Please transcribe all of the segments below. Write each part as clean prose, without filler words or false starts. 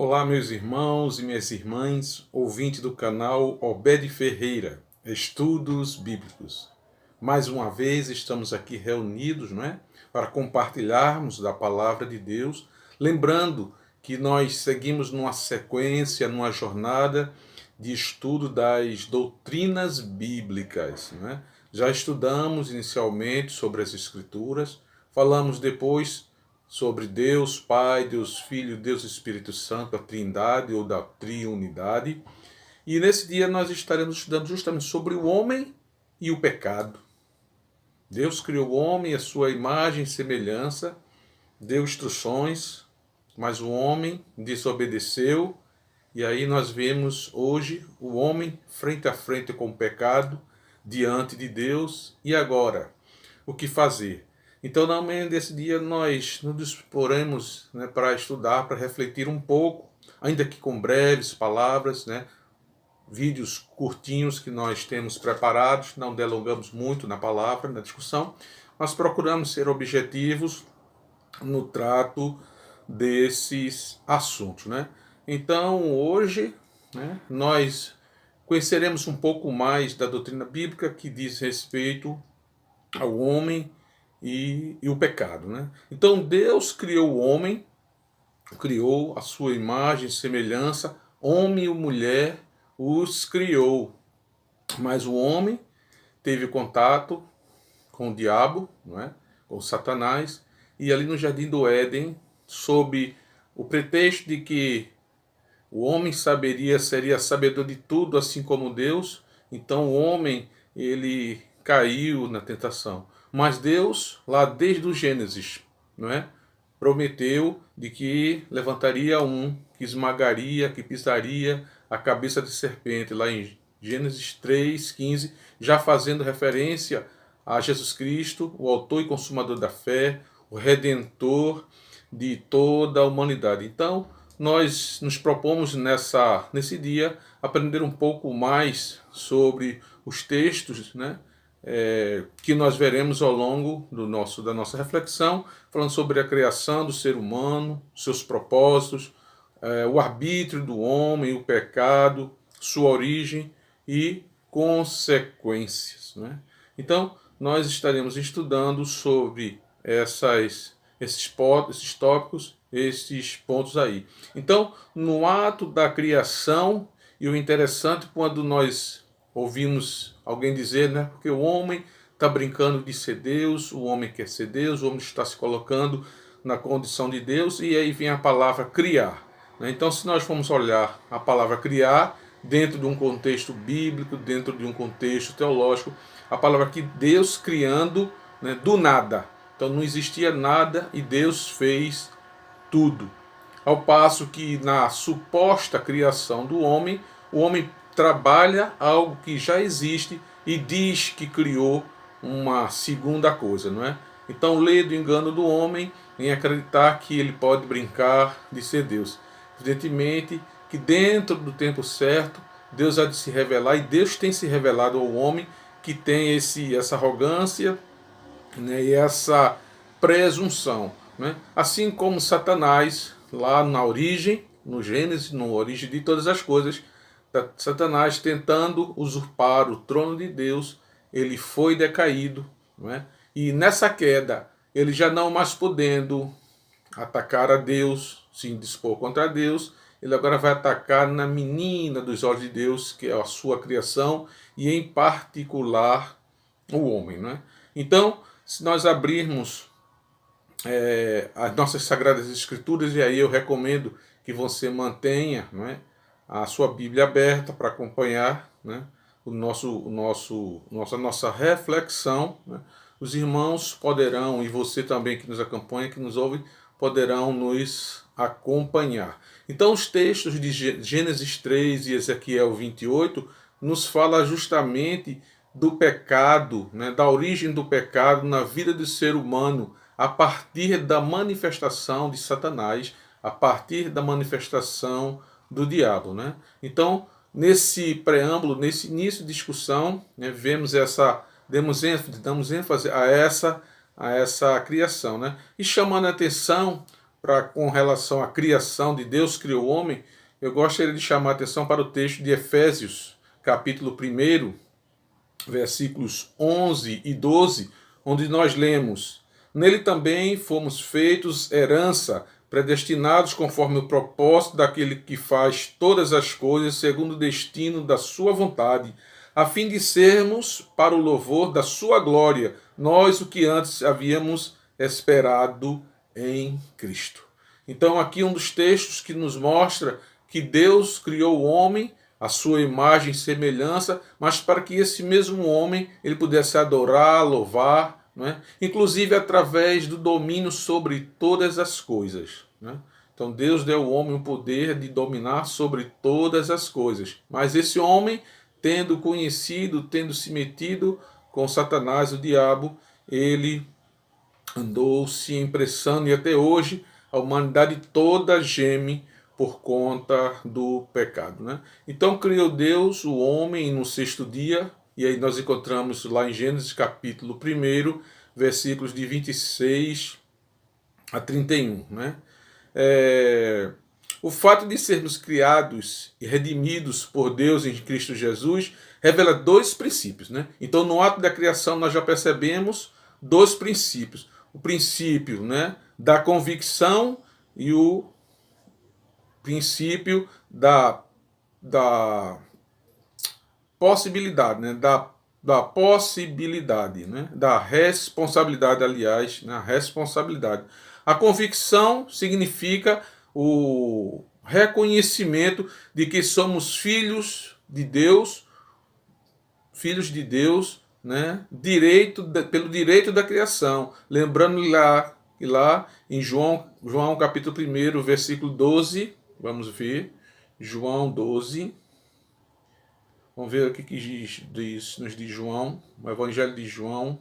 Olá, meus irmãos e minhas irmãs, ouvinte do canal Obed Ferreira, Estudos Bíblicos. Mais uma vez estamos aqui reunidos, para compartilharmos da palavra de Deus, lembrando que nós seguimos numa sequência, numa jornada de estudo das doutrinas bíblicas. Já estudamos inicialmente sobre as Escrituras, falamos depois sobre Deus Pai, Deus Filho, Deus Espírito Santo, a Trindade ou da Triunidade. E nesse dia nós estaremos estudando justamente sobre o homem e o pecado. Deus criou o homem à sua imagem e semelhança, deu instruções, mas o homem desobedeceu. E aí nós vemos hoje o homem frente a frente com o pecado, diante de Deus. E agora, o que fazer? Então, na manhã desse dia, nós nos disporemos para estudar, para refletir um pouco, ainda que com breves palavras, vídeos curtinhos que nós temos preparados, não delongamos muito na palavra, na discussão, mas procuramos ser objetivos no trato desses assuntos. Então, hoje, nós conheceremos um pouco mais da doutrina bíblica que diz respeito ao homem e o pecado. Então Deus criou o homem, criou a sua imagem e semelhança, homem e mulher os criou. Mas o homem teve contato com o diabo, com Satanás, e ali no jardim do Éden, sob o pretexto de que o homem seria sabedor de tudo, assim como Deus, então o homem ele caiu na tentação. Mas Deus, lá desde o Gênesis, prometeu de que levantaria um, que esmagaria, que pisaria a cabeça de serpente, lá em Gênesis 3:15, já fazendo referência a Jesus Cristo, o autor e consumador da fé, o redentor de toda a humanidade. Então, nós nos propomos nesse dia aprender um pouco mais sobre os textos, que nós veremos ao longo da nossa reflexão, falando sobre a criação do ser humano, seus propósitos, o arbítrio do homem, o pecado, sua origem e consequências. Então, nós estaremos estudando sobre esses tópicos, esses pontos aí. Então, no ato da criação, e o interessante quando nós ouvimos alguém dizer, porque o homem está brincando de ser Deus, o homem quer ser Deus, o homem está se colocando na condição de Deus, e aí vem a palavra criar. Então, se nós formos olhar a palavra criar, dentro de um contexto bíblico, dentro de um contexto teológico, a palavra que Deus criando do nada. Então não existia nada e Deus fez tudo. Ao passo que na suposta criação do homem, o homem trabalha algo que já existe e diz que criou uma segunda coisa, Então, lê do engano do homem em acreditar que ele pode brincar de ser Deus. Evidentemente que dentro do tempo certo, Deus há de se revelar, e Deus tem se revelado ao homem que tem essa arrogância, e essa presunção. Assim como Satanás, lá na origem, no Gênesis, na origem de todas as coisas, Satanás tentando usurpar o trono de Deus, ele foi decaído, e nessa queda, ele já não mais podendo atacar a Deus, se indispor contra Deus, ele agora vai atacar na menina dos olhos de Deus, que é a sua criação, e em particular o homem. Então, se nós abrirmos as nossas Sagradas Escrituras, e aí eu recomendo que você mantenha a sua Bíblia aberta para acompanhar a nossa reflexão. Os irmãos poderão, e você também que nos acompanha, que nos ouve, poderão nos acompanhar. Então os textos de Gênesis 3 e Ezequiel 28 nos fala justamente do pecado, da origem do pecado na vida do ser humano, a partir da manifestação de Satanás, a partir da manifestação do diabo. Então, nesse preâmbulo, nesse início de discussão, damos ênfase a essa criação, e chamando a atenção com relação à criação de Deus, criou o homem, eu gostaria de chamar a atenção para o texto de Efésios, capítulo 1, versículos 11 e 12, onde nós lemos: Nele também fomos feitos herança, predestinados conforme o propósito daquele que faz todas as coisas segundo o destino da sua vontade, a fim de sermos para o louvor da sua glória, nós o que antes havíamos esperado em Cristo. Então aqui um dos textos que nos mostra que Deus criou o homem à sua imagem e semelhança, mas para que esse mesmo homem ele pudesse adorar, louvar, não é? Inclusive através do domínio sobre todas as coisas. Né? Então Deus deu ao homem o poder de dominar sobre todas as coisas. Mas esse homem, tendo conhecido, tendo se metido com Satanás, o diabo, ele andou se impressando, e até hoje a humanidade toda geme por conta do pecado. Né? Então criou Deus o homem no sexto dia, e aí nós encontramos lá em Gênesis capítulo 1, versículos de 26 a 31. Né? O fato de sermos criados e redimidos por Deus em Cristo Jesus revela dois princípios. Né? Então no ato da criação nós já percebemos dois princípios. O princípio, né, da convicção e o princípio da possibilidade, né, da possibilidade, né, da responsabilidade, aliás, né, a responsabilidade. A convicção significa o reconhecimento de que somos filhos de Deus, né, pelo direito da criação. Lembrando lá em João capítulo 1, versículo 12, vamos ver, João 12, vamos ver o que nos diz João, o Evangelho de João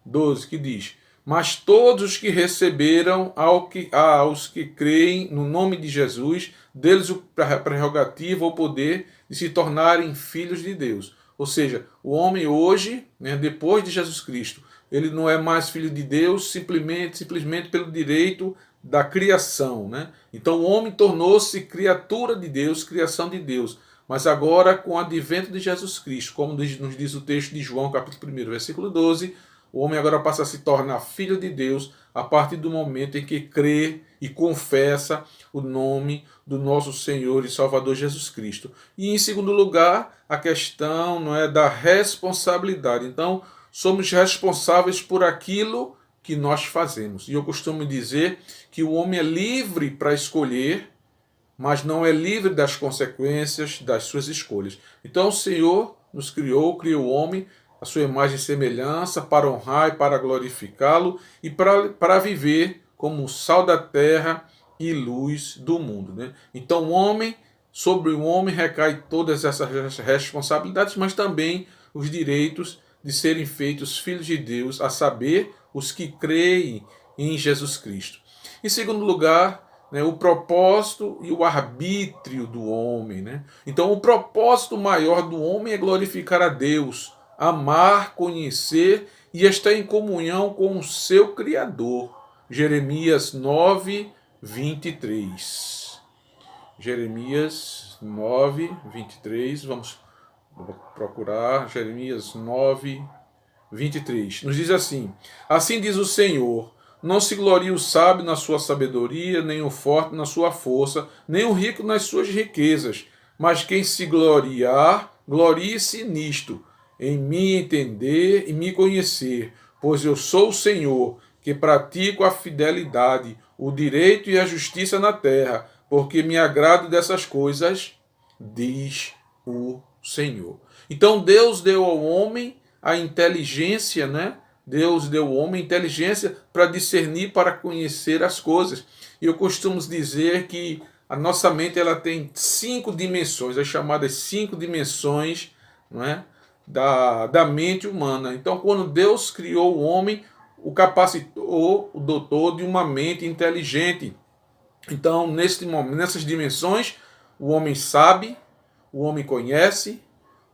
12, que diz: Mas todos os que receberam aos que creem no nome de Jesus, deles a prerrogativa ou poder de se tornarem filhos de Deus. Ou seja, o homem hoje, né, depois de Jesus Cristo, ele não é mais filho de Deus simplesmente pelo direito da criação. Né? Então o homem tornou-se criatura de Deus, criação de Deus. Mas agora, com o advento de Jesus Cristo, como nos diz o texto de João, capítulo 1, versículo 12, o homem agora passa a se tornar filho de Deus a partir do momento em que crê e confessa o nome do nosso Senhor e Salvador Jesus Cristo. E em segundo lugar, a questão, não é, da responsabilidade. Então, somos responsáveis por aquilo que nós fazemos. E eu costumo dizer que o homem é livre para escolher, mas não é livre das consequências das suas escolhas. Então o Senhor nos criou o homem a sua imagem e semelhança, para honrar e para glorificá-lo e para viver como sal da terra e luz do mundo. Né? Então sobre o homem recai todas essas responsabilidades, mas também os direitos de serem feitos filhos de Deus, a saber, os que creem em Jesus Cristo. Em segundo lugar, né, o propósito e o arbítrio do homem. Né? Então o propósito maior do homem é glorificar a Deus, amar, conhecer e estar em comunhão com o seu Criador. Jeremias 9, 23. Jeremias 9, 23. Vamos procurar Jeremias 9, 23. Nos diz assim: Assim diz o Senhor: Não se glorie o sábio na sua sabedoria, nem o forte na sua força, nem o rico nas suas riquezas. Mas quem se gloriar, glorie-se nisto, em me entender e me conhecer, pois eu sou o Senhor, que pratico a fidelidade, o direito e a justiça na terra, porque me agrado dessas coisas, diz o Senhor. Então Deus deu ao homem a inteligência, né? Deus deu ao homem inteligência para discernir, para conhecer as coisas. E eu costumo dizer que a nossa mente ela tem 5 dimensões, as chamadas 5 dimensões, não é? Da mente humana. Então, quando Deus criou o homem, o capacitou, o dotou de uma mente inteligente. Então, nessas dimensões, o homem sabe, o homem conhece,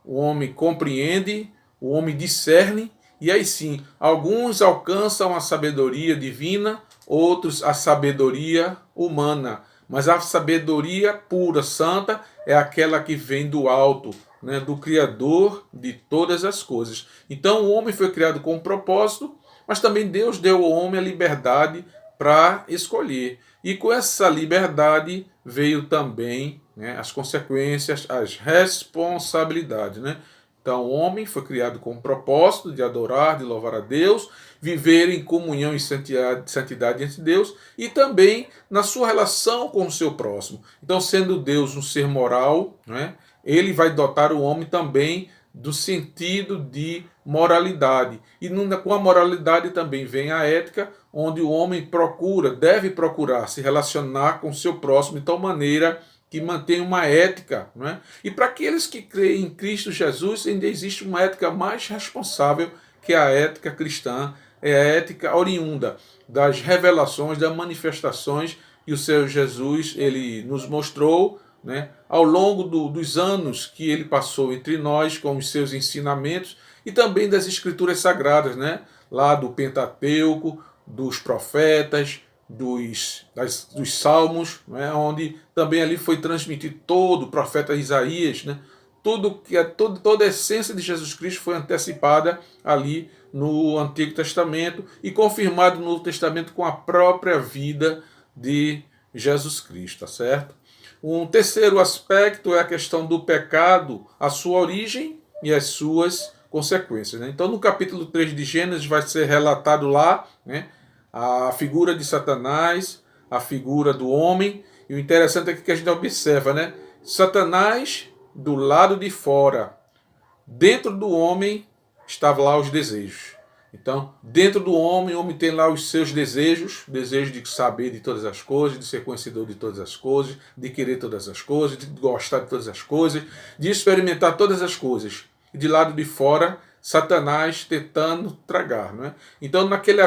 o homem compreende, o homem discerne, e aí sim, alguns alcançam a sabedoria divina, outros a sabedoria humana. Mas a sabedoria pura, santa, é aquela que vem do alto, né, do Criador de todas as coisas. Então o homem foi criado com um propósito, mas também Deus deu ao homem a liberdade para escolher. E com essa liberdade veio também, né, as consequências, as responsabilidades. Né? Então o homem foi criado com o propósito de adorar, de louvar a Deus, viver em comunhão e santidade diante de Deus e também na sua relação com o seu próximo. Então, sendo Deus um ser moral, né, ele vai dotar o homem também do sentido de moralidade. E com a moralidade também vem a ética, onde o homem deve procurar se relacionar com o seu próximo de tal maneira que mantém uma ética. Né? E para aqueles que creem em Cristo Jesus, ainda existe uma ética mais responsável, que é a ética cristã, é a ética oriunda das revelações, das manifestações que o Senhor Jesus ele nos mostrou, né, ao longo dos anos que ele passou entre nós com os seus ensinamentos e também das escrituras sagradas, né, lá do Pentateuco, dos profetas, dos salmos, né, onde também ali foi transmitido todo o profeta Isaías, né, toda a essência de Jesus Cristo foi antecipada ali no Antigo Testamento e confirmado no Novo Testamento com a própria vida de Jesus Cristo, tá certo? Um terceiro aspecto é a questão do pecado, a sua origem e as suas consequências. Né? Então, no capítulo 3 de Gênesis vai ser relatado lá, né, a figura de Satanás, a figura do homem, e o interessante é que a gente observa, né? Satanás do lado de fora, dentro do homem estavam lá os desejos. Então, dentro do homem, o homem tem lá os seus desejos, desejo de saber de todas as coisas, de ser conhecedor de todas as coisas, de querer todas as coisas, de gostar de todas as coisas, de experimentar todas as coisas. E de lado de fora, Satanás tentando tragar. Não é? Então, naquele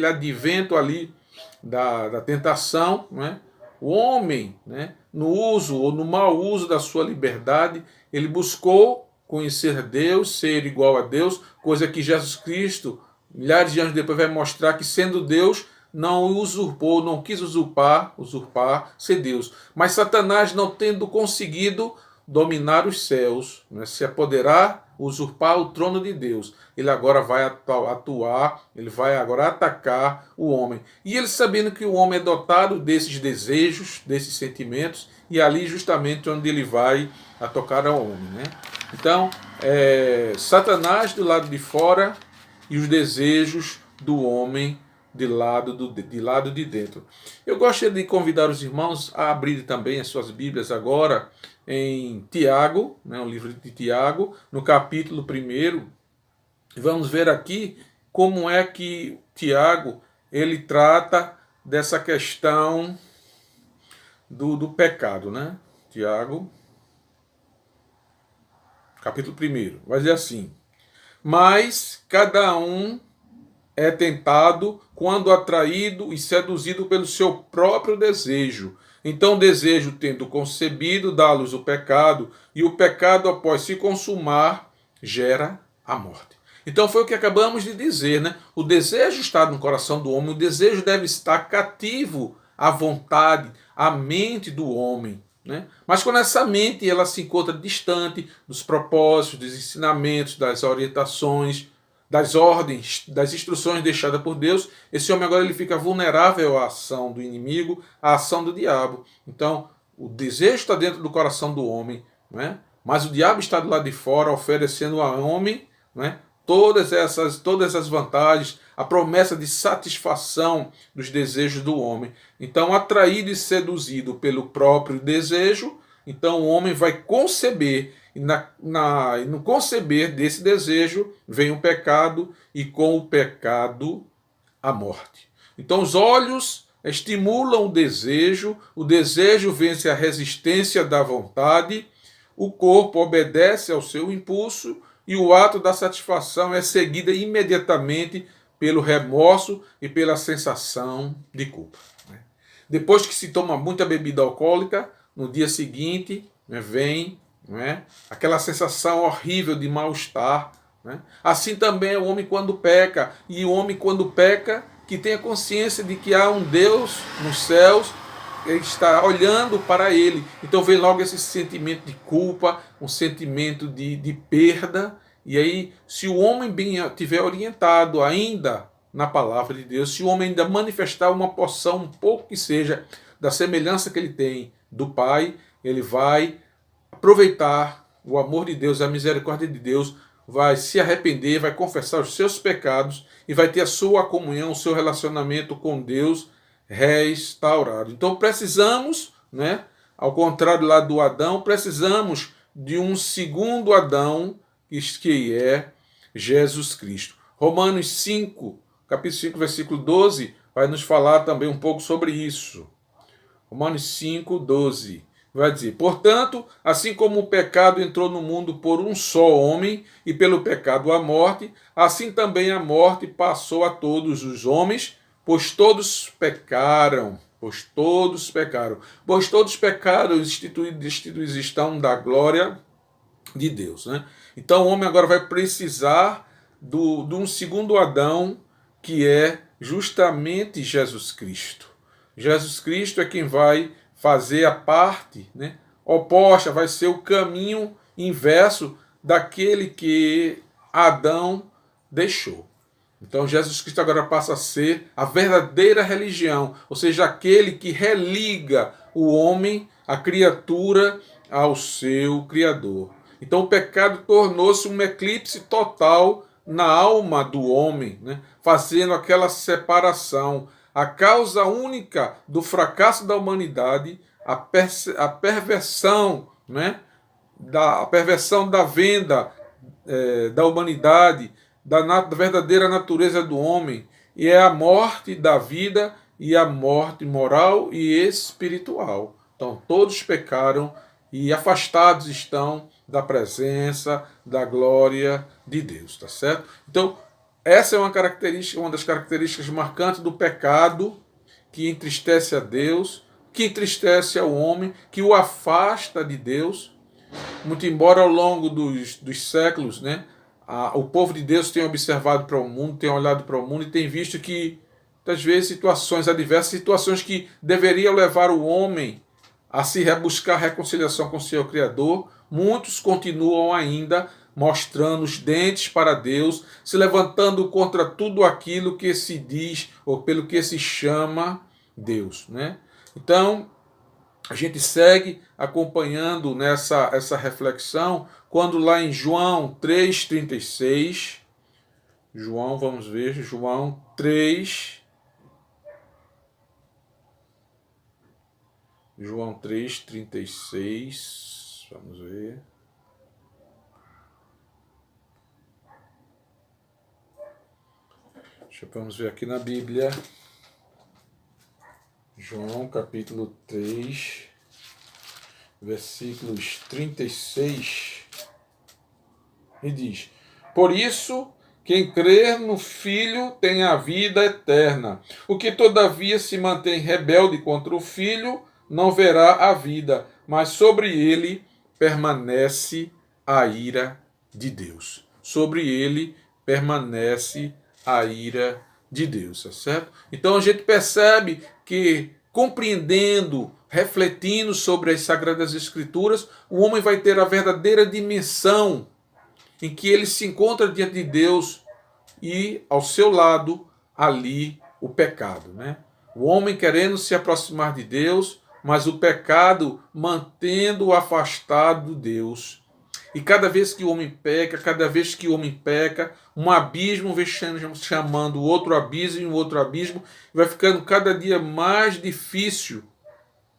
advento ali da tentação, não é? O homem, né, no uso ou no mau uso da sua liberdade, ele buscou conhecer Deus, ser igual a Deus, coisa que Jesus Cristo, milhares de anos depois, vai mostrar que, sendo Deus, não usurpou, não quis usurpar ser Deus. Mas Satanás, não tendo conseguido dominar os céus, né, se apoderar, usurpar o trono de Deus, ele agora vai atuar, ele vai agora atacar o homem. E ele, sabendo que o homem é dotado desses desejos, desses sentimentos, e ali justamente onde ele vai a tocar ao homem. Né? Então, Satanás do lado de fora e os desejos do homem de lado de dentro. Eu gostaria de convidar os irmãos a abrir também as suas Bíblias agora em Tiago, né, o livro de Tiago, no capítulo 1. Vamos ver aqui como é que Tiago ele trata dessa questão do pecado. Né? Tiago, capítulo 1, vai dizer assim: mas cada um é tentado quando atraído e seduzido pelo seu próprio desejo. Então o desejo, tendo concebido, dá à luz o pecado, e o pecado, após se consumar, gera a morte. Então foi o que acabamos de dizer, né? O desejo está no coração do homem, o desejo deve estar cativo à vontade, à mente do homem. Né? Mas quando essa mente ela se encontra distante dos propósitos, dos ensinamentos, das orientações, das ordens, das instruções deixadas por Deus, esse homem agora ele fica vulnerável à ação do inimigo, à ação do diabo. Então, o desejo está dentro do coração do homem, né? Mas o diabo está do lado de fora, oferecendo ao homem, né, todas essas vantagens, a promessa de satisfação dos desejos do homem. Então, atraído e seduzido pelo próprio desejo, então o homem vai conceber, e no conceber desse desejo vem o pecado, e com o pecado a morte. Então os olhos estimulam o desejo vence a resistência da vontade, o corpo obedece ao seu impulso, e o ato da satisfação é seguida imediatamente pelo remorso e pela sensação de culpa. Depois que se toma muita bebida alcoólica, no dia seguinte, né, vem, aquela sensação horrível de mal-estar. Né? Assim também é o homem quando peca. E o homem quando peca, que tenha consciência de que há um Deus nos céus, ele está olhando para ele. Então vem logo esse sentimento de culpa, um sentimento de perda. E aí, se o homem bem estiver orientado ainda na palavra de Deus, se o homem ainda manifestar uma porção, um pouco que seja, da semelhança que ele tem do Pai, ele vai aproveitar o amor de Deus, a misericórdia de Deus, vai se arrepender, vai confessar os seus pecados e vai ter a sua comunhão, o seu relacionamento com Deus restaurado. Então precisamos, né, ao contrário lá do Adão, precisamos de um segundo Adão, que é Jesus Cristo. Romanos 5, capítulo 5, versículo 12, vai nos falar também um pouco sobre isso. Romanos 5, 12. Vai dizer: portanto, assim como o pecado entrou no mundo por um só homem, e pelo pecado a morte, assim também a morte passou a todos os homens, pois todos pecaram. Pois todos pecaram. Pois todos pecaram, destituídos estão da glória de Deus, né? Então o homem agora vai precisar de um segundo Adão, que é justamente Jesus Cristo. Jesus Cristo é quem vai fazer a parte, né, oposta, vai ser o caminho inverso daquele que Adão deixou. Então Jesus Cristo agora passa a ser a verdadeira religião, ou seja, aquele que religa o homem, a criatura, ao seu Criador. Então o pecado tornou-se um eclipse total na alma do homem, né, fazendo aquela separação. A causa única do fracasso da humanidade, a perversão, né, a perversão da venda da humanidade, da verdadeira natureza do homem, e é a morte da vida e a morte moral e espiritual. Então todos pecaram e afastados estão da presença, da glória de Deus, tá certo? Então essa é uma das características marcantes do pecado, que entristece a Deus, que entristece ao homem, que o afasta de Deus. Muito embora ao longo dos séculos, né, o povo de Deus tenha observado para o mundo, tenha olhado para o mundo e tem visto que, muitas vezes, situações adversas, situações que deveriam levar o homem a se buscar reconciliação com o seu Criador, muitos continuam ainda mostrando os dentes para Deus, se levantando contra tudo aquilo que se diz ou pelo que se chama Deus, né? Então, a gente segue acompanhando essa reflexão, quando lá em João 3,36, vamos ver, João 3,36, vamos ver. Vamos ver aqui na Bíblia. João capítulo 3, versículos 36. E diz: por isso, quem crer no Filho tem a vida eterna. O que todavia se mantém rebelde contra o Filho não verá a vida, mas sobre ele permanece a ira de Deus. Sobre ele permanece a ira de Deus, tá certo? Então a gente percebe que, compreendendo, refletindo sobre as Sagradas Escrituras, o homem vai ter a verdadeira dimensão em que ele se encontra diante de Deus e, ao seu lado, ali o pecado, né? O homem querendo se aproximar de Deus, mas o pecado mantendo-o afastado de Deus. E cada vez que o homem peca, um abismo vem chamando outro abismo e um outro abismo, vai ficando cada dia mais difícil,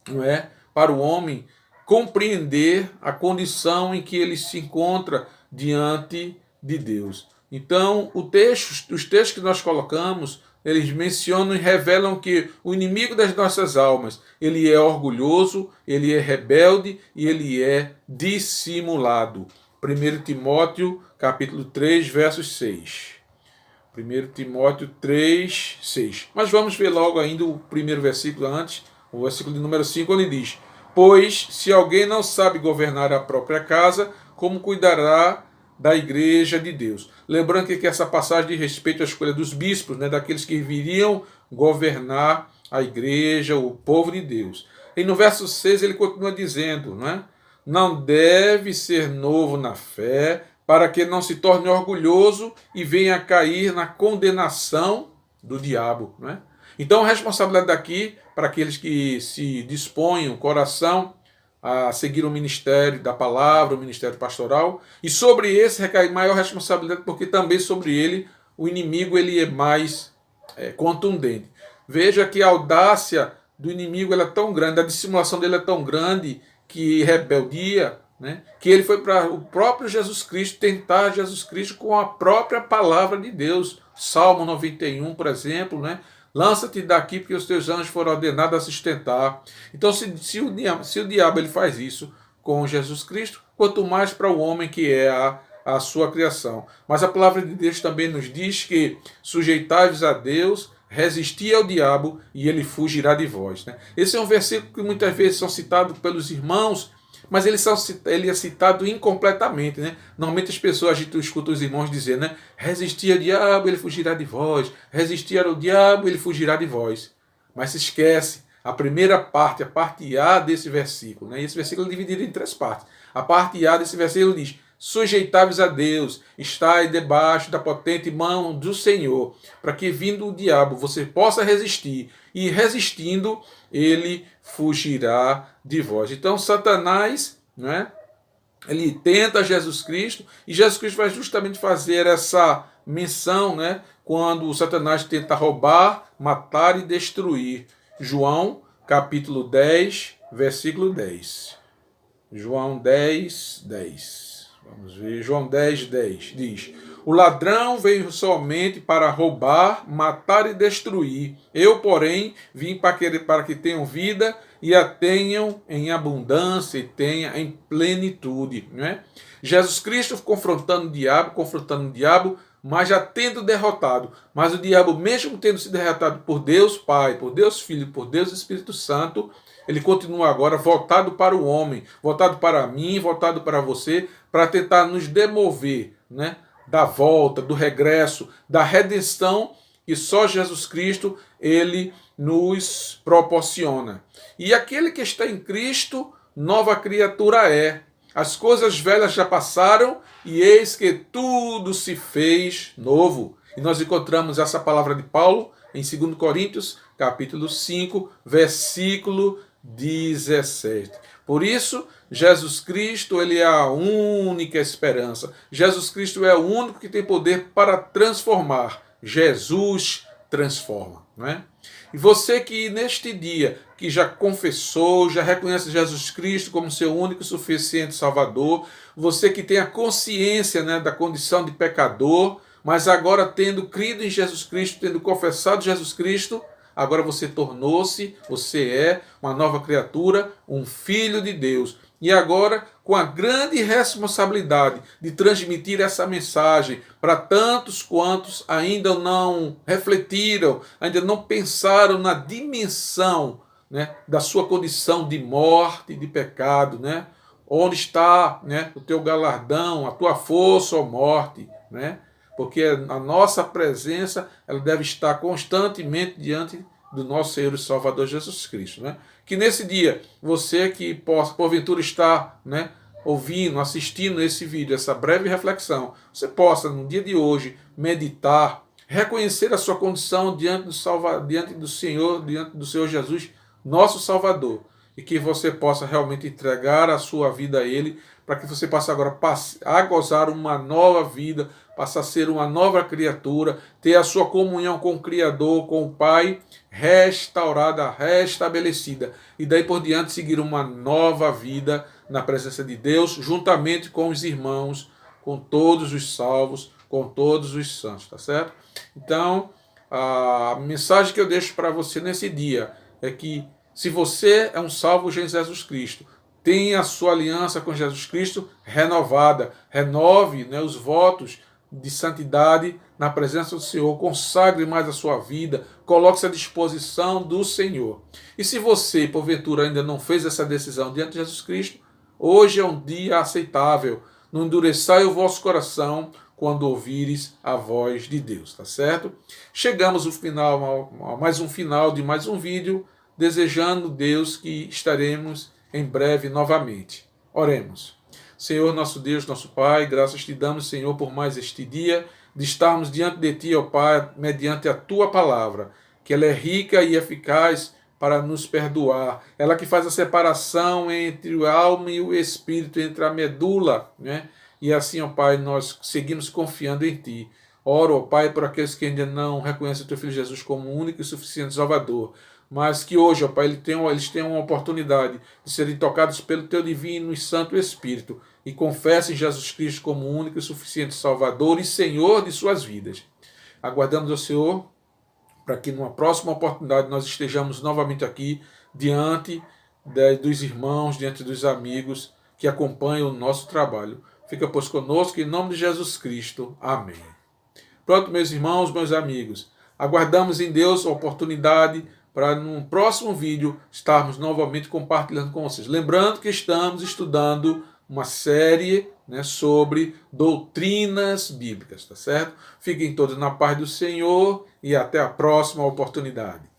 não é, para o homem compreender a condição em que ele se encontra diante de Deus. Então, os textos que nós colocamos, eles mencionam e revelam que o inimigo das nossas almas, ele é orgulhoso, ele é rebelde e ele é dissimulado. 1 Timóteo, capítulo 3, versos 6. 1 Timóteo 3, 6. Mas vamos ver logo ainda o primeiro versículo antes, o versículo de número 5, onde diz: pois, se alguém não sabe governar a própria casa, como cuidará da igreja de Deus. Lembrando que essa passagem diz respeito à escolha dos bispos, né, daqueles que viriam governar a igreja, o povo de Deus. E no verso 6 ele continua dizendo, né, não deve ser novo na fé, para que não se torne orgulhoso e venha a cair na condenação do diabo. Né? Então a responsabilidade daqui, para aqueles que se dispõem o coração a seguir o ministério da palavra, o ministério pastoral, e sobre esse recai maior responsabilidade, porque também sobre ele o inimigo ele é mais contundente. Veja que a audácia do inimigo ela é tão grande, a dissimulação dele é tão grande, que rebeldia, né, que ele foi para o próprio Jesus Cristo tentar Jesus Cristo com a própria palavra de Deus. Salmo 91, por exemplo, né, lança-te daqui porque os teus anjos foram ordenados a sustentar. Então, se o diabo ele faz isso com Jesus Cristo, quanto mais para o homem que é a sua criação. Mas a palavra de Deus também nos diz que sujeitai-vos a Deus, resistir ao diabo e ele fugirá de vós. Né? Esse é um versículo que muitas vezes são citados pelos irmãos, mas ele é citado incompletamente. Né? Normalmente as pessoas, a gente escuta os irmãos dizer, né? Resistir ao diabo, ele fugirá de vós. Resistir ao diabo, ele fugirá de vós. Mas se esquece, a primeira parte, a parte A desse versículo. Né? Esse versículo é dividido em 3 partes. A parte A desse versículo diz, sujeitai-vos a Deus, estai debaixo da potente mão do Senhor, para que vindo o diabo você possa resistir, e resistindo ele fugirá de vós. Então Satanás, né, ele tenta Jesus Cristo, e Jesus Cristo vai justamente fazer essa menção, né, quando Satanás tenta roubar, matar e destruir. João capítulo 10, versículo 10. João 10, 10. Vamos ver, João 10, 10 diz: o ladrão veio somente para roubar, matar e destruir. Eu, porém, vim para que tenham vida e a tenham em abundância e tenha em plenitude. Né? Jesus Cristo confrontando o diabo, mas já tendo derrotado. Mas o diabo, mesmo tendo sido derrotado por Deus Pai, por Deus Filho, por Deus Espírito Santo, ele continua agora voltado para o homem, voltado para mim, voltado para você, para tentar nos demover, né, da volta, do regresso, da redenção que só Jesus Cristo ele nos proporciona. E aquele que está em Cristo, nova criatura é. As coisas velhas já passaram e eis que tudo se fez novo. E nós encontramos essa palavra de Paulo em 2 Coríntios, capítulo 5, versículo 17. Por isso, Jesus Cristo ele é a única esperança. Jesus Cristo é o único que tem poder para transformar. Jesus transforma. Não é? E você que neste dia, que já confessou, já reconhece Jesus Cristo como seu único e suficiente Salvador, você que tem a consciência, né, da condição de pecador, mas agora tendo crido em Jesus Cristo, tendo confessado Jesus Cristo, agora você tornou-se, você é uma nova criatura, um filho de Deus. E agora, com a grande responsabilidade de transmitir essa mensagem para tantos quantos ainda não refletiram, ainda não pensaram na dimensão, né, da sua condição de morte, de pecado, né? Onde está, né, o teu galardão, a tua força ou morte, né? Porque a nossa presença ela deve estar constantemente diante do nosso Senhor e Salvador Jesus Cristo. Né? Que nesse dia, você que porventura está, né, ouvindo, assistindo esse vídeo, essa breve reflexão, você possa, no dia de hoje, meditar, reconhecer a sua condição diante do Senhor, diante do Senhor Jesus, nosso Salvador, e que você possa realmente entregar a sua vida a Ele, para que você possa agora a gozar uma nova vida, passar a ser uma nova criatura, ter a sua comunhão com o Criador, com o Pai, restaurada, restabelecida, e daí por diante seguir uma nova vida na presença de Deus, juntamente com os irmãos, com todos os salvos, com todos os santos, tá certo? Então, a mensagem que eu deixo para você nesse dia é que se você é um salvo em Jesus Cristo, tenha a sua aliança com Jesus Cristo renovada, renove, né, os votos de santidade na presença do Senhor, consagre mais a sua vida, coloque-se à disposição do Senhor. E se você, porventura, ainda não fez essa decisão diante de Jesus Cristo, hoje é um dia aceitável. não endureçai o vosso coração quando ouvires a voz de Deus, tá certo? Chegamos ao final, a mais um final de mais um vídeo, desejando, Deus, que estaremos em breve novamente. Oremos. Senhor, nosso Deus, nosso Pai, graças te damos, Senhor, por mais este dia, de estarmos diante de Ti, ó Pai, mediante a Tua palavra, que ela é rica e eficaz para nos perdoar. Ela que faz a separação entre a alma e o espírito, entre a medula, né? E assim, ó Pai, nós seguimos confiando em Ti. Oro, ó Pai, por aqueles que ainda não reconhecem o Teu Filho Jesus como único e suficiente Salvador, mas que hoje, ó Pai, eles tenham uma oportunidade de serem tocados pelo Teu Divino e Santo Espírito e confessem Jesus Cristo como único e suficiente Salvador e Senhor de suas vidas. Aguardamos ao Senhor para que numa próxima oportunidade nós estejamos novamente aqui diante dos irmãos, diante dos amigos que acompanham o nosso trabalho. Fica, pois, conosco, em nome de Jesus Cristo. Amém. Pronto, meus irmãos, meus amigos. Aguardamos em Deus a oportunidade para, num próximo vídeo, estarmos novamente compartilhando com vocês. Lembrando que estamos estudando uma série, né, sobre doutrinas bíblicas, tá certo? Fiquem todos na paz do Senhor e até a próxima oportunidade.